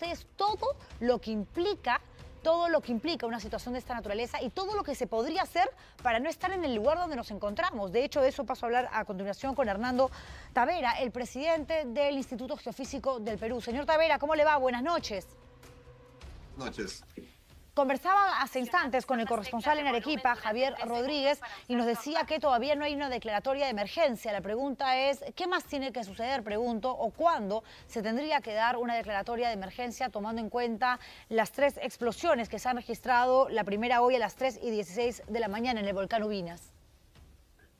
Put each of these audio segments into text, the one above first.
ustedes todo lo que implica una situación de esta naturaleza y todo lo que se podría hacer para no estar en el lugar donde nos encontramos. De hecho, de eso paso a hablar a continuación con Hernando Tavera, el presidente del Instituto Geofísico del Perú. Señor Tavera, ¿cómo le va? Buenas noches. Noches. Conversaba hace instantes con el corresponsal en Arequipa, Javier Rodríguez, y nos decía que todavía no hay una declaratoria de emergencia. La pregunta es, ¿qué más tiene que suceder, pregunto, o cuándo se tendría que dar una declaratoria de emergencia tomando en cuenta las 3 explosiones que se han registrado, la primera hoy a las 3:16 de la mañana en el volcán Ubinas?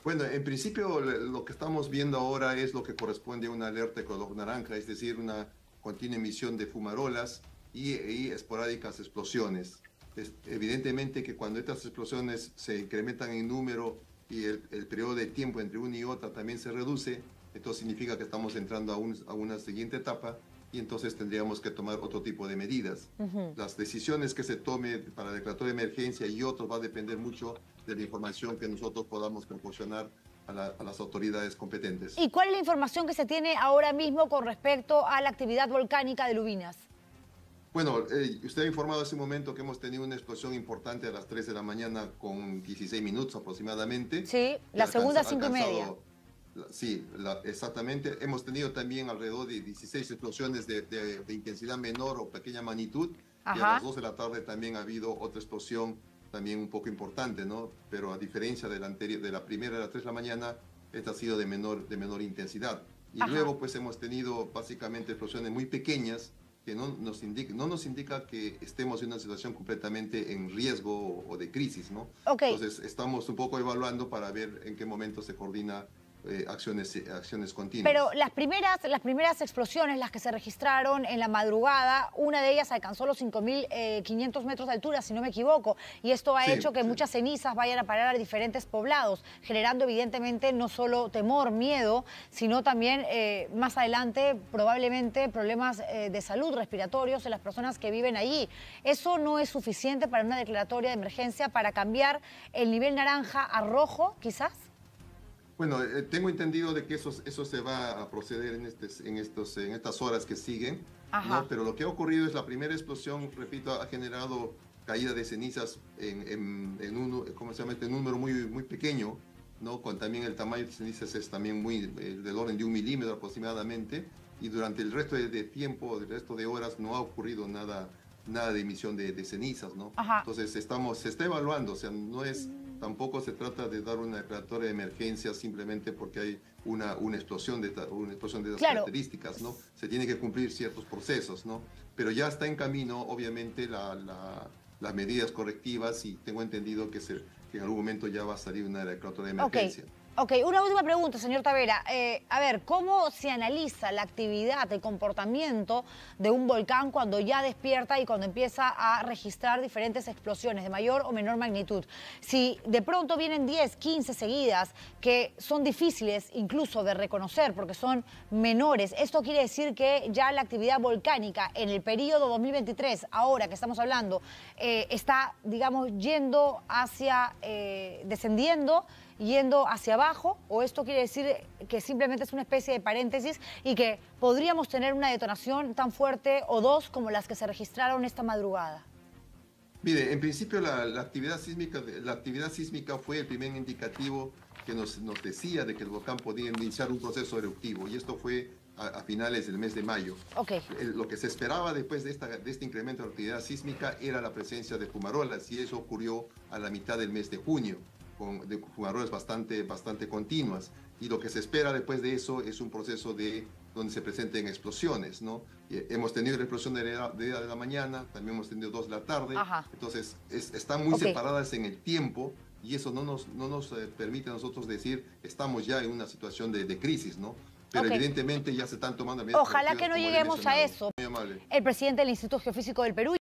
Bueno, en principio lo que estamos viendo ahora es lo que corresponde a una alerta de color naranja, es decir, una continua emisión de fumarolas y esporádicas explosiones. Evidentemente que cuando estas explosiones se incrementan en número y el periodo de tiempo entre una y otra también se reduce, entonces significa que estamos entrando a una siguiente etapa y entonces tendríamos que tomar otro tipo de medidas. Las decisiones que se tome para la declaratoria de emergencia y otros va a depender mucho de la información que nosotros podamos proporcionar a las autoridades competentes. ¿Y cuál es la información que se tiene ahora mismo con respecto a la actividad volcánica de Ubinas? Bueno, usted ha informado hace un momento que hemos tenido una explosión importante a las 3 de la mañana con 16 minutos aproximadamente. Sí, la segunda 5:30. Sí, exactamente. Hemos tenido también alrededor de 16 explosiones de intensidad menor o pequeña magnitud. Ajá. Y a las 2 de la tarde también ha habido otra explosión también un poco importante, ¿no? Pero a diferencia de la anterior, de la primera a las 3 de la mañana, esta ha sido de menor intensidad. Y luego pues hemos tenido básicamente explosiones muy pequeñas que no nos indica que estemos en una situación completamente en riesgo o de crisis, ¿no? Okay. Entonces estamos un poco evaluando para ver en qué momento se coordina acciones continuas. Pero las primeras explosiones, las que se registraron en la madrugada, una de ellas alcanzó los 5.500 metros de altura, si no me equivoco, y esto ha hecho que muchas cenizas vayan a parar a diferentes poblados, generando evidentemente no solo temor, miedo, sino también más adelante probablemente problemas de salud respiratorios en las personas que viven allí. ¿Eso no es suficiente para una declaratoria de emergencia, para cambiar el nivel naranja a rojo, quizás? Bueno, tengo entendido de que eso se va a proceder en estas horas que siguen, ¿no? Pero lo que ha ocurrido es la primera explosión, repito, ha generado caída de cenizas en un número muy pequeño, ¿no? Con también el tamaño de cenizas es también del orden de 1 milímetro aproximadamente, y durante el resto de tiempo, el resto de horas, no ha ocurrido nada de emisión de cenizas, ¿no? Entonces se está evaluando, o sea, tampoco se trata de dar una declaratoria de emergencia simplemente porque hay una explosión de esas características, ¿no? Se tiene que cumplir ciertos procesos, ¿no? Pero ya está en camino, obviamente, las medidas correctivas y tengo entendido que en algún momento ya va a salir una declaratoria de emergencia. Ok, una última pregunta, señor Tavera. A ver, ¿cómo se analiza la actividad, el comportamiento de un volcán cuando ya despierta y cuando empieza a registrar diferentes explosiones de mayor o menor magnitud? Si de pronto vienen 10, 15 seguidas que son difíciles incluso de reconocer porque son menores, esto quiere decir que ya la actividad volcánica en el periodo 2023, ahora que estamos hablando, está, digamos, yendo hacia, descendiendo, yendo hacia abajo, o esto quiere decir que simplemente es una especie de paréntesis y que podríamos tener una detonación tan fuerte o dos como las que se registraron esta madrugada. Mire, en principio la actividad sísmica fue el primer indicativo que nos decía de que el volcán podía iniciar un proceso eruptivo, y esto fue a finales del mes de mayo. Lo que se esperaba después de este incremento de actividad sísmica era la presencia de fumarolas, y eso ocurrió a la mitad del mes de junio. De fumarolas bastante continuas, y lo que se espera después de eso es un proceso donde se presenten explosiones, ¿no? Hemos tenido la explosión de la mañana, también hemos tenido 2 de la tarde, entonces están muy separadas en el tiempo, y eso no nos permite a nosotros decir estamos ya en una situación de crisis, ¿no? Pero evidentemente ya se están tomando medidas. Ojalá que no lleguemos a eso. Muy amable. El presidente del Instituto Geofísico del Perú.